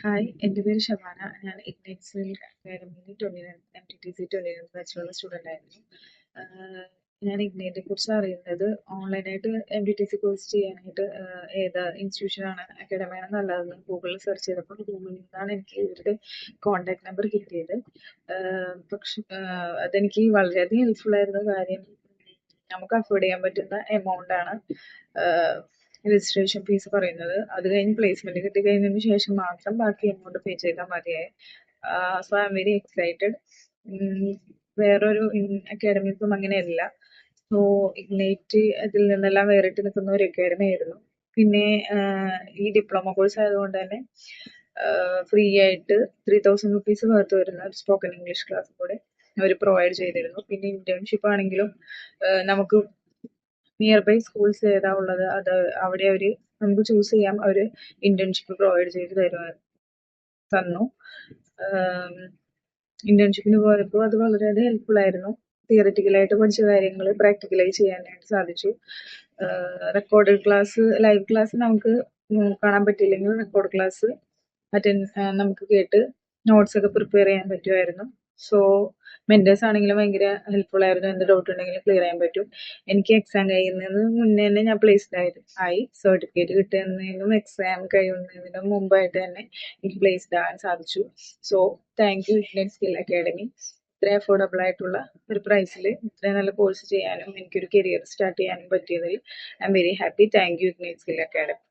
Hi, എൻ്റെ പേര് ഷബാന. ഞാൻ ഇഗ്നൈറ്റ്സിൽ അക്കാഡമിയിൽ MTTC 29 ബാച്ചിലുള്ള സ്റ്റുഡൻ്റ് ആയിരുന്നു. ഞാൻ ഇഗ്നൈറ്റിനെ കുറിച്ച് അറിയുന്നത് ഓൺലൈനായിട്ട് MTTC കോഴ്സ് ചെയ്യാനായിട്ട് ഏത് ഇൻസ്റ്റിറ്റ്യൂഷനാണ് അക്കാഡമിയാണ് നല്ലതെന്ന് ഗൂഗിളിൽ സെർച്ച് ചെയ്തപ്പോൾ ഗൂഗിളിൽ നിന്നാണ് എനിക്ക് ഇവരുടെ കോൺടാക്ട് നമ്പർ കിട്ടിയത്. പക്ഷെ അതെനിക്ക് വളരെയധികം ഹെൽപ്ഫുൾ ആയിരുന്ന കാര്യം നമുക്ക് അഫോർഡ് ചെയ്യാൻ പറ്റുന്ന എമൗണ്ട് ആണ് രജിസ്ട്രേഷൻ ഫീസ് പറയുന്നത്. അത് കഴിഞ്ഞ് പ്ലേസ്മെന്റ് കിട്ടി കഴിഞ്ഞതിന് ശേഷം മാത്രം ബാക്കി എമൗണ്ട് പേ ചെയ്താൽ മതിയായി. So I am very excited. വേറൊരു അക്കാഡമിക്കും അങ്ങനെയല്ല. സോ ഇഗ്നൈറ്റ് അതിൽ നിന്നെല്ലാം വേറിട്ട് നിൽക്കുന്ന ഒരു അക്കാഡമി ആയിരുന്നു. പിന്നെ ഈ ഡിപ്ലോമ കോഴ്സ് ആയതുകൊണ്ട് തന്നെ ഫ്രീ ആയിട്ട് 3000 റുപ്പീസ് വർത്ത് വരുന്ന ഒരു സ്പോക്കൺ ഇംഗ്ലീഷ് ക്ലാസ് കൂടെ അവർ പ്രൊവൈഡ് ചെയ്തിരുന്നു. പിന്നെ ഇന്റേൺഷിപ്പ് ആണെങ്കിലും നമുക്ക് നിയർ ബൈ സ്കൂൾസ് ഏതാ ഉള്ളത് അത് അവിടെ അവർ നമുക്ക് ചൂസ് ചെയ്യാം. അവർ ഇന്റേൺഷിപ്പ് പ്രൊവൈഡ് ചെയ്ത് തന്നു. ഇന്റേൺഷിപ്പിന് പോയപ്പോൾ അത് വളരെയധികം ഹെൽപ്ഫുൾ ആയിരുന്നു. തിയററ്റിക്കലായിട്ട് പഠിച്ച കാര്യങ്ങൾ പ്രാക്ടിക്കലായി ചെയ്യാനായിട്ട് സാധിച്ചു. റെക്കോർഡഡ് ക്ലാസ്, ലൈവ് ക്ലാസ് നമുക്ക് കാണാൻ പറ്റില്ലെങ്കിൽ റെക്കോർഡ് ക്ലാസ് നമുക്ക് കേട്ട് നോട്ട്സ് ഒക്കെ പ്രിപ്പയർ ചെയ്യാൻ പറ്റുമായിരുന്നു. സോ മെന്റേഴ്സ് ആണെങ്കിലും ഭയങ്കര ഹെൽപ്ഫുൾ ആയിരുന്നു. എന്ത് ഡൗട്ട് ഉണ്ടെങ്കിലും ക്ലിയർ ചെയ്യാൻ പറ്റും. എനിക്ക് എക്സാം കഴിയുന്നതിന് മുന്നേ തന്നെ ഞാൻ പ്ലേസ്ഡ് ആയി. സർട്ടിഫിക്കറ്റ് കിട്ടുന്നതിനും എക്സാം കഴിയുന്നതിനും മുമ്പായിട്ട് തന്നെ എനിക്ക് പ്ലേസ്ഡ് ആകാൻ സാധിച്ചു. So thank you Ignite Skill academy. ഇത്രയും അഫോർഡബിൾ ആയിട്ടുള്ള ഒരു പ്രൈസിൽ ഇത്രയും നല്ല കോഴ്സ് ചെയ്യാനും എനിക്കൊരു കരിയർ സ്റ്റാർട്ട് ചെയ്യാനും പറ്റിയതിൽ I am very happy. Thank you Ignite Skill academy.